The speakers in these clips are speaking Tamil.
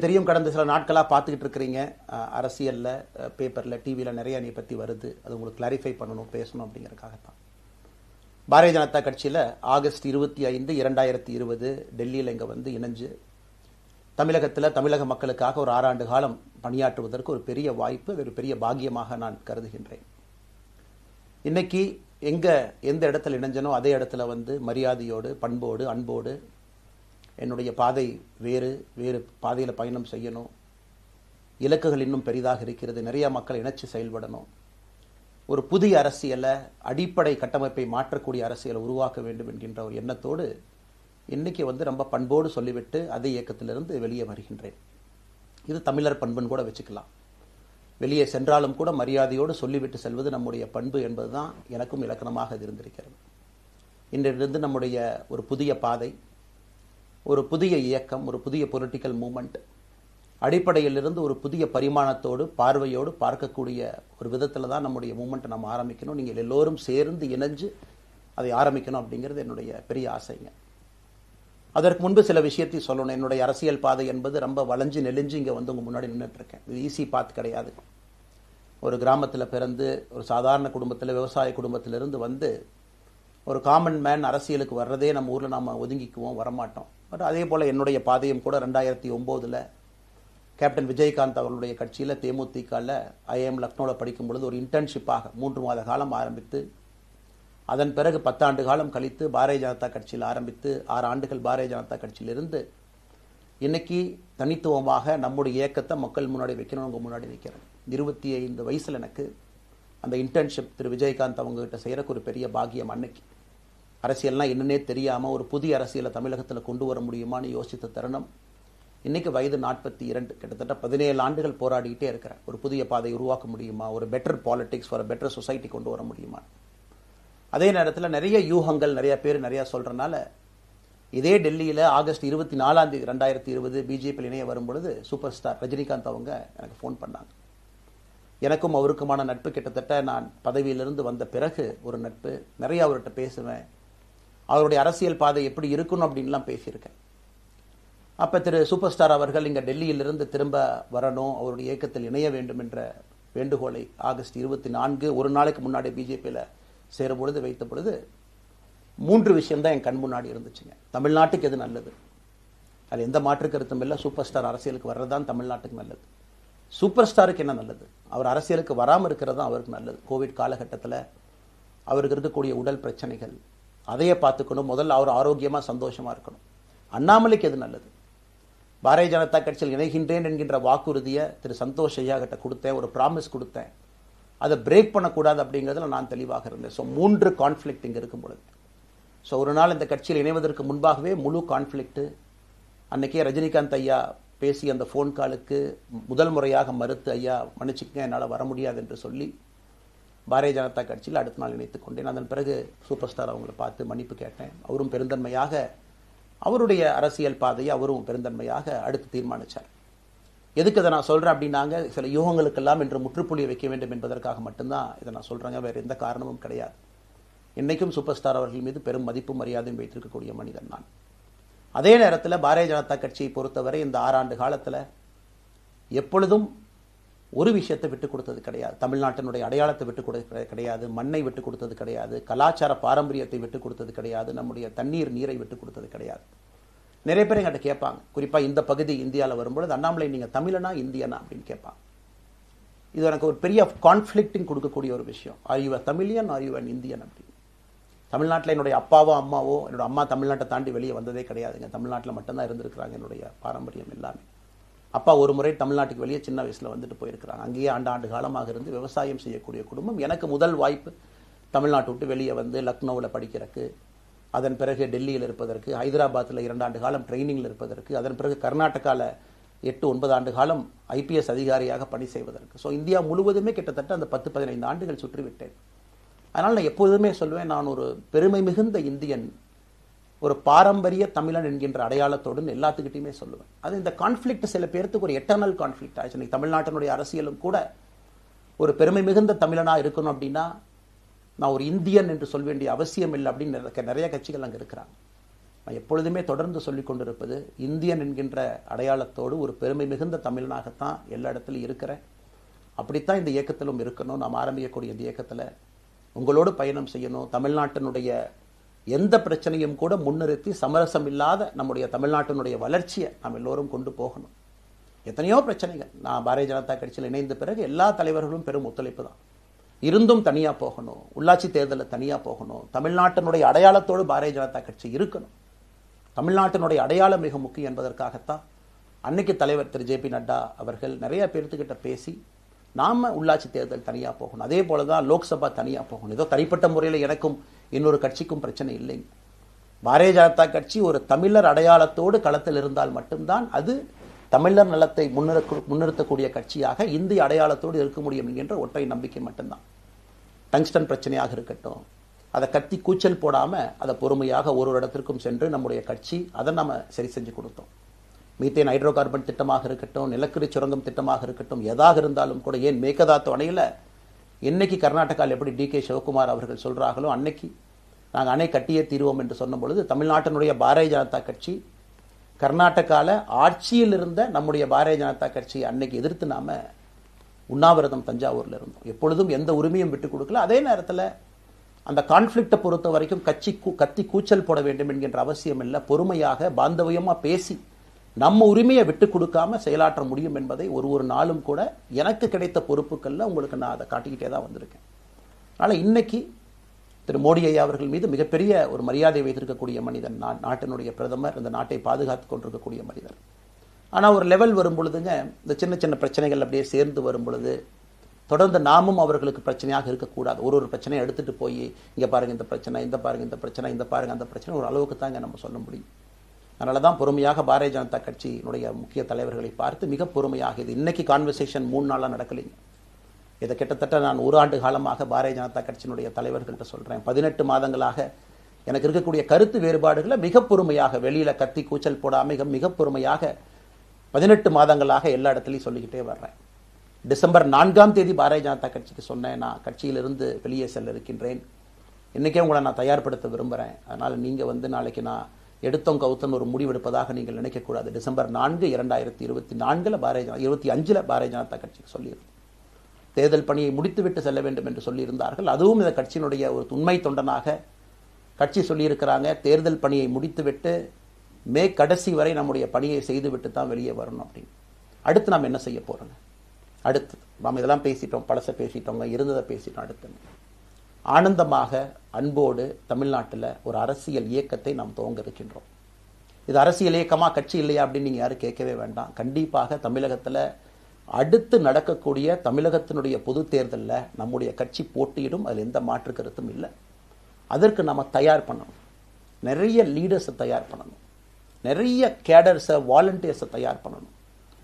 தெரியும், கடந்த சில நாட்களாக பார்த்துக்கிட்டு இருக்கிறீங்க. அரசியலில், பேப்பரில், டிவியில் நிறைய நீ பற்றி வருது. அது உங்களுக்கு கிளாரிஃபை பண்ணணும், பேசணும் அப்படிங்கிறதுக்காகத்தான். பாரதிய ஜனதா கட்சியில் ஆகஸ்ட் 25, 2020 டெல்லியில் இங்கே வந்து இணைஞ்சு தமிழகத்தில் தமிழக மக்களுக்காக ஒரு 6 ஆண்டு காலம் பணியாற்றுவதற்கு ஒரு பெரிய வாய்ப்பு, அது ஒரு பெரிய பாக்கியமாக நான் கருதுகின்றேன். இன்னைக்கு எந்த இடத்துல இணைஞ்சனோ அதே இடத்துல வந்து மரியாதையோடு, பண்போடு, அன்போடு என்னுடைய பாதை வேறு பாதையில் பயணம் செய்யணும். இலக்குகள் இன்னும் பெரிதாக இருக்கிறது. நிறைய மக்கள் இணைச்சு செயல்படணும். ஒரு புதிய அரசியலை, அடிப்படை கட்டமைப்பை மாற்றக்கூடிய அரசியலை உருவாக்க வேண்டும் என்கின்ற ஒரு எண்ணத்தோடு இன்னைக்கு வந்து ரொம்ப பண்போடு சொல்லிவிட்டு அதே இயக்கத்திலிருந்து வெளியே வருகின்றேன். இது தமிழர் பண்புன்னு கூட வச்சுக்கலாம். வெளியே சென்றாலும் கூட மரியாதையோடு சொல்லிவிட்டு செல்வது நம்முடைய பண்பு என்பதுதான் எனக்கும் இலக்கணமாக இருந்திருக்கிறது. இன்றிலிருந்து நம்முடைய ஒரு புதிய பாதை, ஒரு புதிய இயக்கம், ஒரு புதிய பொலிட்டிக்கல் மூமெண்ட், அடிப்படையிலிருந்து ஒரு புதிய பரிமாணத்தோடு, பார்வையோடு பார்க்கக்கூடிய ஒரு விதத்தில் தான் நம்முடைய மூமெண்ட்டை நம்ம ஆரம்பிக்கணும். நீங்கள் எல்லோரும் சேர்ந்து இணைஞ்சு அதை ஆரம்பிக்கணும் அப்படிங்கிறது என்னுடைய பெரிய ஆசைங்க. அதற்கு முன்பு சில விஷயத்தை சொல்லணும். என்னுடைய அரசியல் பாதை என்பது ரொம்ப வளைஞ்சு நெளிஞ்சு இங்கே வந்து உங்கள் முன்னாடி நின்றுட்டு இருக்கேன். இது ஈஸி பாத் கிடையாது. ஒரு கிராமத்தில் பிறந்து ஒரு சாதாரண குடும்பத்தில், விவசாய குடும்பத்திலிருந்து வந்து ஒரு காமன் மேன் அரசியலுக்கு வர்றதே நம்ம ஊரில் நாம் ஒதுங்கிக்குவோம், வரமாட்டோம். பட் அதே போல் என்னுடைய பாதையும் கூட 2009 கேப்டன் விஜயகாந்த் அவர்களுடைய கட்சியில் தேமுதிகவில் ஐஎம் லக்னோவில் படிக்கும் பொழுது ஒரு இன்டர்ன்ஷிப்பாக 3 மாத காலம் ஆரம்பித்து, அதன் பிறகு 10 ஆண்டு காலம் கழித்து பாரதிய ஜனதா கட்சியில் ஆரம்பித்து 6 ஆண்டுகள் பாரதிய ஜனதா கட்சியிலிருந்து இன்னைக்கு தனித்துவமாக நம்முடைய இயக்கத்தை மக்கள் முன்னாடி வைக்கணும். உங்கள் முன்னாடி வைக்கிறேன். 25 வயசில் எனக்கு அந்த இன்டர்ன்ஷிப் திரு விஜயகாந்த் அவங்ககிட்ட செய்கிறக்கு ஒரு பெரிய பாக்கியம். அன்னைக்கு அரசியல்னால் என்னன்னே தெரியாமல் ஒரு புதிய அரசியலை தமிழகத்தில் கொண்டு வர முடியுமான்னு யோசித்த தருணம். இன்னைக்கு வயது 42, கிட்டத்தட்ட 17 ஆண்டுகள் போராடிக்கிட்டே இருக்கிறேன். ஒரு புதிய பாதை உருவாக்க முடியுமா, ஒரு better politics for better society கொண்டு வர முடியுமா. அதே நேரத்தில் நிறைய யூகங்கள், நிறைய பேர் நிறையா சொல்கிறனால இதே டெல்லியில் ஆகஸ்ட் 24, 2020 பிஜேபியில் இணைய வரும்பொழுது சூப்பர் ஸ்டார் ரஜினிகாந்த் அவங்க எனக்கு ஃபோன் பண்ணாங்க. எனக்கும் அவருக்குமான நட்பு கிட்டத்தட்ட நான் பதவியிலிருந்து வந்த பிறகு ஒரு நட்பு. நிறைய அவர்கிட்ட பேசுவேன். அவருடைய அரசியல் பாதை எப்படி இருக்கணும் அப்படின்லாம் பேசியிருக்கேன். அப்போ திரு சூப்பர் ஸ்டார் அவர்கள் இங்கே டெல்லியிலிருந்து திரும்ப வரணும், அவருடைய இயக்கத்தில் இணைய வேண்டும் என்ற வேண்டுகோளை ஆகஸ்ட் 24 ஒரு நாளைக்கு முன்னாடி பிஜேபியில் சேரும் பொழுது வைத்த பொழுது 3 விஷயம்தான் என் கண் முன்னாடி இருந்துச்சுங்க. தமிழ்நாட்டுக்கு எது நல்லது, அது எந்த மாற்று கருத்தும் இல்லை. சூப்பர் ஸ்டார் அரசியலுக்கு வர்றதுதான் தமிழ்நாட்டுக்கு நல்லது. சூப்பர் ஸ்டாருக்கு என்ன நல்லது, அவர் அரசியலுக்கு வராமல் இருக்கிறது தான் அவருக்கு நல்லது. கோவிட் காலகட்டத்தில் அவருக்கு இருக்கக்கூடிய உடல் பிரச்சனைகள், அதையே பார்த்துக்கணும். முதல்ல அவர் ஆரோக்கியமாக சந்தோஷமாக இருக்கணும். அண்ணாமலைக்கு எது நல்லது, பாரதிய ஜனதா கட்சியில் இணைகின்றேன் என்கின்ற வாக்குறுதியை திரு சந்தோஷ் ஐயா கிட்ட கொடுத்தேன், ஒரு ப்ராமிஸ் கொடுத்தேன். அதை பிரேக் பண்ணக்கூடாது அப்படிங்கிறதுல நான் தெளிவாக இருந்தேன். ஸோ 3 கான்ஃப்ளிக்ட் இங்கே இருக்கும் பொழுது, ஸோ ஒரு நாள் இந்த கட்சியில் இணைவதற்கு முன்பாகவே முழு கான்ஃப்ளிக்ட். அன்னைக்கே ரஜினிகாந்த் ஐயா பேசி அந்த ஃபோன் காலுக்கு முதல் முறையாக மறுத்து, ஐயா மன்னிச்சுக்கங்க, என்னால் வர முடியாது என்று சொல்லி பாரதிய ஜனதா கட்சியில் அடுத்த நாள் இணைத்துக் கொண்டேன். அதன் பிறகு சூப்பர் ஸ்டார் அவங்களை பார்த்து மன்னிப்பு கேட்டேன். அவரும் பெருந்தன்மையாக அவருடைய அரசியல் பாதையை அவரும் பெருந்தன்மையாக அடுத்து தீர்மானித்தார். எதுக்கு இதை நான் சொல்கிறேன் அப்படின்னாங்க, சில யூகங்களுக்கெல்லாம் என்று முற்றுப்புள்ளியை வைக்க வேண்டும் என்பதற்காக மட்டும்தான் இதை நான் சொல்கிறேங்க. வேறு எந்த காரணமும் கிடையாது. இன்றைக்கும் சூப்பர் ஸ்டார் அவர்கள் மீது பெரும் மதிப்பும் மரியாதையும் வைத்திருக்கக்கூடிய மனிதன் நான். அதே நேரத்தில் பாரதிய ஜனதா கட்சியை பொறுத்தவரை இந்த 6 ஆண்டு காலத்தில் எப்பொழுதும் ஒரு விஷயத்தை விட்டுக் கொடுத்தது கிடையாது. தமிழ்நாட்டினுடைய அடையாளத்தை விட்டுக் கொடுத்தது கிடையாது, மண்ணை விட்டுக் கொடுத்தது கிடையாது, கலாச்சார பாரம்பரியத்தை விட்டுக் கொடுத்தது கிடையாது, நம்முடைய நீரை விட்டுக் கொடுத்தது கிடையாது. நிறைய பேர் எங்கிட்ட கேட்பாங்க, குறிப்பாக இந்த பகுதி இந்தியாவில் வரும்பொழுது, அண்ணாமலை நீங்கள் தமிழனா இந்தியனா அப்படின்னு கேட்பாங்க. இது எனக்கு ஒரு பெரிய கான்ஃப்ளிக்டிங் கொடுக்கக்கூடிய ஒரு விஷயம். Are you a Tamilian, are you an Indian அப்படின்னு. தமிழ்நாட்டில் என்னுடைய அப்பாவோ அம்மாவோ, என்னோட அம்மா தமிழ்நாட்டை தாண்டி வெளியே வந்ததே கிடையாதுங்க. தமிழ்நாட்டில் மட்டும்தான் இருந்திருக்கிறாங்க. என்னுடைய பாரம்பரியம் எல்லாமே. அப்பா ஒரு முறை தமிழ்நாட்டுக்கு வெளியே சின்ன வயசில் வந்துட்டு போயிருக்கிறாங்க. அங்கேயே ஆண்டு காலமாக இருந்து விவசாயம் செய்யக்கூடிய குடும்பம். எனக்கு முதல் வாய்ப்பு தமிழ்நாட்டை விட்டு வெளியே வந்து லக்னோவில் படிக்கிறதுக்கு, அதன் பிறகு டெல்லியில் இருப்பதற்கு, ஹைதராபாத்தில் 2 ஆண்டு காலம் ட்ரைனிங்கில் இருப்பதற்கு, அதன் பிறகு கர்நாடகாவில் 8-9 ஆண்டு காலம் IPS அதிகாரியாக பணி செய்வதற்கு. ஸோ இந்தியா முழுவதுமே கிட்டத்தட்ட அந்த 10-15 ஆண்டுகள் சுற்றிவிட்டேன். அதனால் நான் எப்போதுமே சொல்லுவேன், நான் ஒரு பெருமை மிகுந்த இந்தியன், ஒரு பாரம்பரிய தமிழன் என்கின்ற அடையாளத்தோடு எல்லாத்துக்கிட்டையுமே சொல்லுவேன். அது இந்த கான்ஃப்ளிக்ட் சில பேருக்கு ஒரு எட்டர்னல் கான்ஃப்ளிக்ட் ஆச்சு. இன்னைக்கு தமிழ்நாட்டினுடைய அரசியலும் கூட ஒரு பெருமை மிகுந்த தமிழனாக இருக்கணும் அப்படின்னா நான் ஒரு இந்தியன் என்று சொல்ல வேண்டிய அவசியம் இல்லை அப்படின்னு நிறைய கட்சிகள் அங்கே இருக்கிறாங்க. நான் எப்பொழுதுமே தொடர்ந்து சொல்லிக் கொண்டிருப்பது, இந்தியன் என்கின்ற அடையாளத்தோடு ஒரு பெருமை மிகுந்த தமிழனாகத்தான் எல்லா இடத்துலையும் இருக்கிறேன். அப்படித்தான் இந்த இயக்கத்திலும் இருக்கணும். நாம் ஆரம்பிக்கக்கூடிய இந்த இயக்கத்தில் உங்களோடு பயணம் செய்யணும். தமிழ்நாட்டினுடைய எந்த பிரச்சனையும் கூட முன்னிறுத்தி சமரசம் இல்லாத நம்முடைய தமிழ்நாட்டினுடைய வளர்ச்சியை நாம் எல்லோரும் கொண்டு போகணும். எத்தனையோ பிரச்சனைகள். நான் பாரதிய ஜனதா கட்சியில் இணைந்த பிறகு எல்லா தலைவர்களும் பெரும் ஒத்துழைப்பு தான். இருந்தும் தனியாக போகணும், உள்ளாட்சி தேர்தலில் தனியாக போகணும், தமிழ்நாட்டினுடைய அடையாளத்தோடு பாரதிய ஜனதா கட்சி இருக்கணும், தமிழ்நாட்டினுடைய அடையாளம் மிக முக்கியம் என்பதற்காகத்தான் அன்னைக்கு தலைவர் திரு ஜே பி நட்டா அவர்கள் நிறைய பேர்த்துக்கிட்ட பேசி நாம உள்ளாட்சி தேர்தல் தனியாக போகணும், அதே போலதான் லோக்சபா தனியாக போகணும். ஏதோ தனிப்பட்ட முறையில் எனக்கும் இன்னொரு கட்சிக்கும் பிரச்சனை இல்லைங்க. பாரதிய ஜனதா கட்சி ஒரு தமிழர் அடையாளத்தோடு களத்தில் இருந்தால் மட்டும்தான் அது தமிழர் நலத்தை முன்னிறுத்தக்கூடிய கட்சியாக இந்திய அடையாளத்தோடு இருக்க முடியும் என்கின்ற ஒற்றை நம்பிக்கை மட்டும்தான். டங்ஸ்டன் பிரச்சனையாக இருக்கட்டும், அதை கத்தி கூச்சல் போடாம அதை பொறுமையாக ஒரு இடத்திற்கும் சென்று நம்முடைய கட்சி அதை நம்ம சரி செஞ்சு கொடுத்தோம். மீத்தேன் ஹைட்ரோ கார்பன் திட்டமாக இருக்கட்டும், நிலக்கரி சுரங்கம் திட்டமாக இருக்கட்டும், எதாக இருந்தாலும் கூட, ஏன் மேகதாத்து அணையில் இன்னைக்கு கர்நாடகாவில் எப்படி டி.கே. சிவகுமார் அவர்கள் சொல்றாங்களோ அன்னைக்கு நாங்கள் அணை கட்டியே தீர்வோம் என்று சொன்ன பொழுது தமிழ்நாட்டினுடைய பாரதிய ஜனதா கட்சி கர்நாடகாவில் ஆட்சியில் இருந்த நம்முடைய பாரதிய ஜனதா கட்சியை அன்னைக்கு எதிர்த்து நாம உண்ணாவிரதம் தஞ்சாவூர்ல இருந்தோம். எப்பொழுதும் எந்த உரிமையும் விட்டு கொடுக்கல. அதே நேரத்தில் அந்த கான்ஃபிளிக்டை பொறுத்த வரைக்கும் கத்தி கூச்சல் போட வேண்டும் என்கின்ற அவசியம் இல்லை. பொறுமையாக பாந்தவியமா பேசி நம்ம உரிமையை விட்டு கொடுக்காம செயலாற்ற முடியும் என்பதை ஒரு நாளும் கூட எனக்கு கிடைத்த பொறுப்புக்கள்ல உங்களுக்கு நான் அதை காட்டிக்கிட்டே தான் வந்திருக்கேன். அதனால இன்னைக்கு திரு மோடி ஐயா அவர்கள் மீது மிகப்பெரிய ஒரு மரியாதை வைத்திருக்கக்கூடிய மனிதன், நாட்டினுடைய பிரதமர், இந்த நாட்டை பாதுகாத்து கொண்டிருக்கக்கூடிய மனிதர். ஆனா ஒரு லெவல் வரும் பொழுதுங்க, இந்த சின்ன சின்ன பிரச்சனைகள் அப்படியே சேர்ந்து வரும் பொழுது தொடர்ந்து நாமும் அவர்களுக்கு பிரச்சனையாக இருக்கக்கூடாது. ஒரு பிரச்சனையை எடுத்துட்டு போய் இங்க பாருங்க இந்த பிரச்சனை, இந்த பாருங்க இந்த பிரச்சனை, இந்த பாருங்க அந்த பிரச்சனை, ஒரு அளவுக்கு தாங்க நம்ம சொல்ல முடியும். அதனாலதான் பொறுமையாக பாரதிய ஜனதா கட்சியினுடைய முக்கிய தலைவர்களை பார்த்து மிக பொறுமையாக, இது இன்னைக்கு கான்வர்சேஷன் 3 நாளா நடக்கலைங்க. இதை கிட்டத்தட்ட நான் 1 ஆண்டு காலமாக பாரதிய ஜனதா கட்சியினுடைய தலைவர்கள்ட்ட சொல்றேன். 18 மாதங்களாக எனக்கு இருக்கக்கூடிய கருத்து வேறுபாடுகளை மிக பொறுமையாக, வெளியில கத்தி கூச்சல் போடாம மிக பொறுமையாக 18 மாதங்களாக எல்லா இடத்துலையும் சொல்லிக்கிட்டே வர்றேன். டிசம்பர் 4ஆம் தேதி பாரதிய ஜனதா கட்சிக்கு சொன்னேன், நான் கட்சியிலிருந்து வெளியே செல்ல இருக்கின்றேன், இன்னைக்கே உங்களை நான் தயார்படுத்த விரும்புகிறேன், அதனால நீங்க நாளைக்கு நான் எடுத்தோம் கவுத்தன் ஒரு முடிவெடுப்பதாக நீங்கள் நினைக்கக்கூடாது. டிசம்பர் 4, 2024 25 பாரதிய ஜனதா கட்சிக்கு சொல்லியிருந்தேன். தேர்தல் பணியை முடித்துவிட்டு செல்ல வேண்டும் என்று சொல்லியிருந்தார்கள். அதுவும் இந்த கட்சியினுடைய ஒரு உண்மை தொண்டனாக கட்சி சொல்லியிருக்கிறாங்க, தேர்தல் பணியை முடித்துவிட்டு மே கடைசி வரை நம்முடைய பணியை செய்துவிட்டு தான் வெளியே வரணும் அப்படின்னு. அடுத்து நாம் என்ன செய்ய போறோங்க? அடுத்து நாம் இதெல்லாம் பேசிட்டோம், பழச பேசிட்டோங்க, இருந்ததை பேசிட்டோம். அடுத்து ஆனந்தமாக அன்போடு தமிழ்நாட்டில் ஒரு அரசியல் இயக்கத்தை நாம் துவங்க இருக்கின்றோம். இது அரசியல் இயக்கமா கட்சி இல்லையா அப்படின்னு நீங்க யாரும் கேட்கவே வேண்டாம். கண்டிப்பாக தமிழகத்தில் அடுத்து நடக்கக்கூடிய தமிழகத்தினுடைய பொது தேர்தலில் நம்முடைய கட்சி போட்டியிடும், அதில் எந்த மாற்று கருத்தும் இல்லை. அதற்கு நம்ம தயார் பண்ணணும், நிறைய லீடர்ஸை தயார் பண்ணணும், நிறைய கேடர்ஸை, வாலண்டியர்ஸை தயார் பண்ணணும்,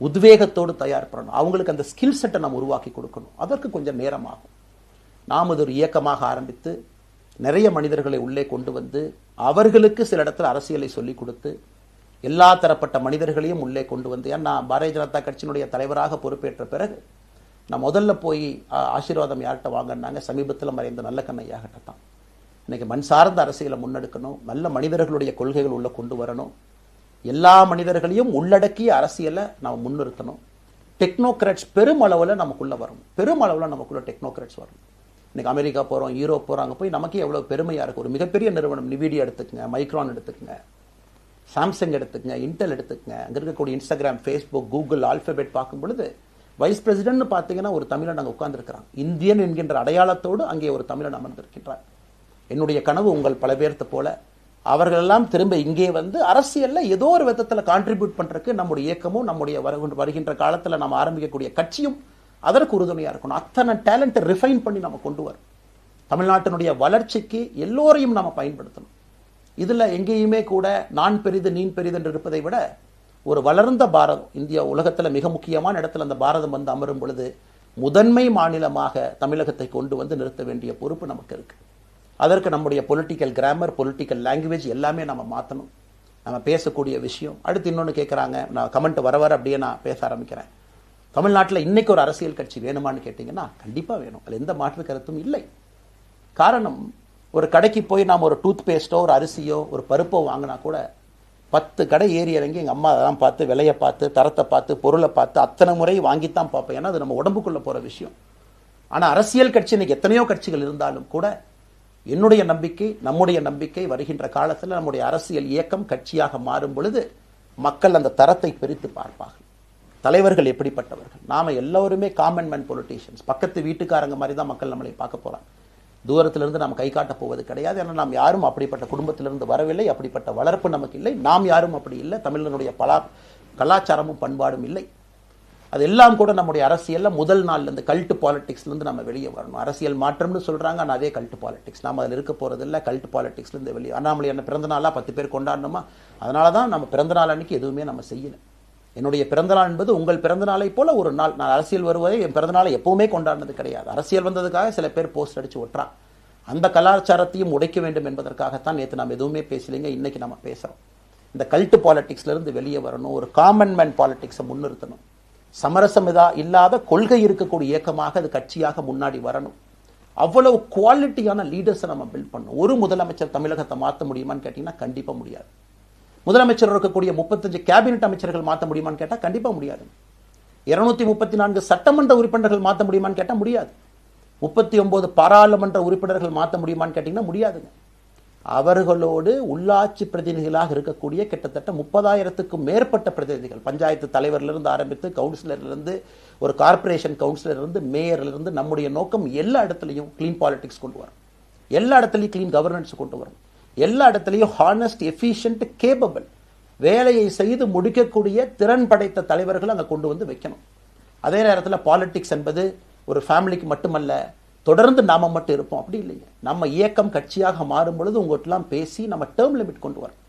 உத்வேகத்தோடு தயார் பண்ணணும், அவங்களுக்கு அந்த ஸ்கில் செட்டை நம்ம உருவாக்கி கொடுக்கணும். அதற்கு கொஞ்சம் நேரமாகும். நாம் இது ஒரு இயக்கமாக ஆரம்பித்து நிறைய மனிதர்களை உள்ளே கொண்டு வந்து அவர்களுக்கு சில இடத்துல அரசியலை சொல்லிக் கொடுத்து எல்லா தரப்பட்ட மனிதர்களையும் உள்ளே கொண்டு வந்து, ஏன்னா பாரதிய ஜனதா கட்சியினுடைய தலைவராக பொறுப்பேற்ற பிறகு நான் முதல்ல போய் ஆசீர்வாதம் யார்கிட்ட வாங்கினாங்க, சமீபத்தில் மறைந்த நல்ல கண்ணையாகிட்ட தான். இன்னைக்கு மண் சார்ந்த அரசியலை முன்னெடுக்கணும், நல்ல மனிதர்களுடைய கொள்கைகள் உள்ள கொண்டு வரணும், எல்லா மனிதர்களையும் உள்ளடக்கிய அரசியலை நாம் முன்னிறுத்தணும். டெக்னோக்ராட்ஸ் பெருமளவில் நமக்குள்ள வரும், பெருமளவில் நமக்குள்ள டெக்னோக்ராட்ஸ் வரும். இன்னைக்கு அமெரிக்கா போறோம், யூரோப் போறோம், அங்கே போய் நமக்கே எவ்வளவு பெருமையா இருக்கு. ஒரு மிகப்பெரிய நிறுவனம் நிவிடியா எடுத்துக்கங்க, மைக்ரான் எடுத்துக்கங்க, சாம்சங் எடுத்துக்கங்க, இன்டெல் எடுத்துக்கங்க, அங்க இருக்கக்கூடிய இன்ஸ்டாகிராம், ஃபேஸ்புக், கூகுள், ஆல்பபெட் பார்க்கும் பொழுது வைஸ் பிரசிடென்ட் பார்த்தீங்கன்னா ஒரு தமிழன் அங்கே உட்கார்ந்துருக்கிறான். இந்தியன் என்கின்ற அடையாளத்தோடு அங்கே ஒரு தமிழன் அமர்ந்திருக்கின்றார். என்னுடைய கனவு உங்கள் பல பேர்த்த போல அவர்கள் எல்லாம் திரும்ப இங்கே வந்து அரசியல்ல ஏதோ ஒரு விதத்தில் கான்ட்ரிபியூட் பண்றதுக்கு நம்முடைய இயக்கமும் நம்முடைய வருகின்ற காலத்தில் நம்ம ஆரம்பிக்கக்கூடிய கட்சியும் அதற்கு உறுதுணையா இருக்கணும். அத்தனை டேலண்ட்டை ரிஃபைன் பண்ணி நம்ம கொண்டு வரும். தமிழ்நாட்டினுடைய வளர்ச்சிக்கு எல்லோரையும் நாம பயன்படுத்தணும். இதுல எங்கேயுமே கூட நான் பெரிது நீன் பெரிது என்று இருப்பதை விட ஒரு வளர்ந்த பாரதம், இந்தியா உலகத்துல மிக முக்கியமான இடத்துல அந்த பாரதம் வந்து அமரும் பொழுது முதன்மை மாநிலமாக தமிழகத்தை கொண்டு வந்து நிறுத்த வேண்டிய பொறுப்பு நமக்கு இருக்கு. அதற்கு நம்முடைய பொலிட்டிக்கல் கிராமர், பொலிட்டிக்கல் லாங்குவேஜ் எல்லாமே நம்ம மாற்றணும். நம்ம பேசக்கூடிய விஷயம். அடுத்து இன்னொன்று கேட்குறாங்க, நான் கமெண்ட் வர அப்படியே நான் பேச ஆரம்பிக்கிறேன். தமிழ்நாட்டில் இன்னைக்கு ஒரு அரசியல் கட்சி வேணுமான்னு கேட்டீங்கன்னா கண்டிப்பாக வேணும், அதில் எந்த மாற்று கருத்தும் இல்லை. காரணம், ஒரு கடைக்கு போய் நாம் ஒரு டூத் பேஸ்ட்டோ ஒரு அரிசியோ ஒரு பருப்போ வாங்கினா கூட 10 கடை ஏறி இறங்கி எங்கள் அம்மா அதெல்லாம் பார்த்து விலையை பார்த்து தரத்தை பார்த்து பொருளை பார்த்து அத்தனை முறை வாங்கித்தான் பார்ப்பேன். ஏன்னா அது நம்ம உடம்புக்குள்ளே போகிற விஷயம். ஆனால் அரசியல் கட்சி இன்னைக்கு எத்தனையோ கட்சிகள் இருந்தாலும் கூட என்னுடைய நம்பிக்கை, நம்முடைய நம்பிக்கை, வருகின்ற காலத்தில் நம்முடைய அரசியல் இயக்கம் கட்சியாக மாறும் பொழுது மக்கள் அந்த தரத்தை பிரித்து பார்ப்பார்கள். தலைவர்கள் எப்படிப்பட்டவர்கள்? நாம எல்லோருமே காமன் மேன் பொலிட்டீஷியன்ஸ், பக்கத்து வீட்டுக்காரங்க மாதிரி தான் மக்கள் நம்மளை பார்க்க போறாங்க. தூரத்திலிருந்து நாம் கை காட்ட போவது கிடையாது. ஏன்னா நாம் யாரும் அப்படிப்பட்ட குடும்பத்திலிருந்து வரவில்லை, அப்படிப்பட்ட வளர்ப்பு நமக்கு இல்லை, நாம் யாரும் அப்படி இல்லை, தமிழனுடைய கலாச்சாரமும் பண்பாடும் இல்லை. அதெல்லாம் கூட நம்முடைய அரசியல்ல முதல் நாள்ல இருந்து கல்ட் பாலிடிக்ஸ்லேருந்து நம்ம வெளியே வரணும். அரசியல் மாற்றம்னு சொல்றாங்க, ஆனால் அதே கல்ட் பாலிடிக்ஸ். நாம் அதில் இருக்க போறது இல்லை. கல்ட் பாலிடிக்ஸ்லேருந்து வெளியே. அண்ணாமலை என்ன பிறந்த நாளா 10 பேர் கொண்டாடணுமா? அதனால தான் நம்ம பிறந்த நாள் அன்னைக்கு எதுவுமே நம்ம செய்யல. என்னுடைய பிறந்தநாள் என்பது உங்கள் பிறந்தநாளை போல ஒரு நாள். நான் அரசியல் வருவதை என் பிறந்தநாளை எப்பவுமே கொண்டாடினது கிடையாது. அரசியல் வந்ததுக்காக சில பேர் போஸ்ட் அடிச்சு ஒட்டுறான். அந்த கலாச்சாரத்தையும் உடைக்க வேண்டும் என்பதற்காகத்தான் நேற்று நாம் எதுவுமே பேசலைங்க, இன்னைக்கு நம்ம பேசுறோம். இந்த கல்ட் பாலிடிக்ஸ்ல இருந்து வெளியே வரணும், ஒரு காமன் மேன் பாலிடிக்ஸை முன்னிறுத்தணும், சமரசம் இல்லாத கொள்கை இருக்கக்கூடிய இயக்கமாக அது கட்சியாக முன்னாடி வரணும். அவ்வளவு குவாலிட்டியான லீடர்ஸை நம்ம பில்ட் பண்ணணும். ஒரு முதலமைச்சர் தமிழகத்தை மாற்ற முடியுமான்னு கேட்டீங்கன்னா கண்டிப்பா முடியாது. முதலமைச்சர் இருக்கக்கூடிய 35 கேபினெட் அமைச்சர்கள் மாற்ற முடியுமான்னு கேட்டா கண்டிப்பா முடியாது. 234 சட்டமன்ற உறுப்பினர்கள் மாற்ற முடியுமான்னு கேட்டா முடியாது. 39 பாராளுமன்ற உறுப்பினர்கள் மாற்ற முடியுமான்னு கேட்டீங்கன்னா முடியாதுங்க. அவர்களோடு உள்ளாட்சி பிரதிநிதிகளாக இருக்கக்கூடிய கிட்டத்தட்ட 30,000க்கும் மேற்பட்ட பிரதிநிதிகள், பஞ்சாயத்து தலைவரிலிருந்து ஆரம்பித்து கவுன்சிலரிலிருந்து ஒரு கார்பரேஷன் கவுன்சிலரிலிருந்து மேயரிலிருந்து, நம்முடைய நோக்கம் எல்லா இடத்துலையும் கிளீன் பாலிடிக்ஸ் கொண்டு வரும், எல்லா இடத்துலையும் கிளீன் கவர்னன்ஸ் கொண்டு வரும், எல்லா இடத்துலையும் ஹானஸ்ட், எஃபிஷியன்ட், கேபபிள், வேலையை செய்து முடிக்கக்கூடிய திறன் படைத்த தலைவர்கள் அங்கே கொண்டு வந்து வைக்கணும். அதே நேரத்தில் பாலிடிக்ஸ் என்பது ஒரு ஃபேமிலிக்கு மட்டுமல்ல, தொடர்ந்து நாம மட்டும் இருப்போம் அப்படி இல்லைங்க. நம்ம இயக்கம் கட்சியாக மாறும் பொழுது உங்கள்கிட்டலாம் பேசி நம்ம டேர்ம் லிமிட் கொண்டு வரோம்.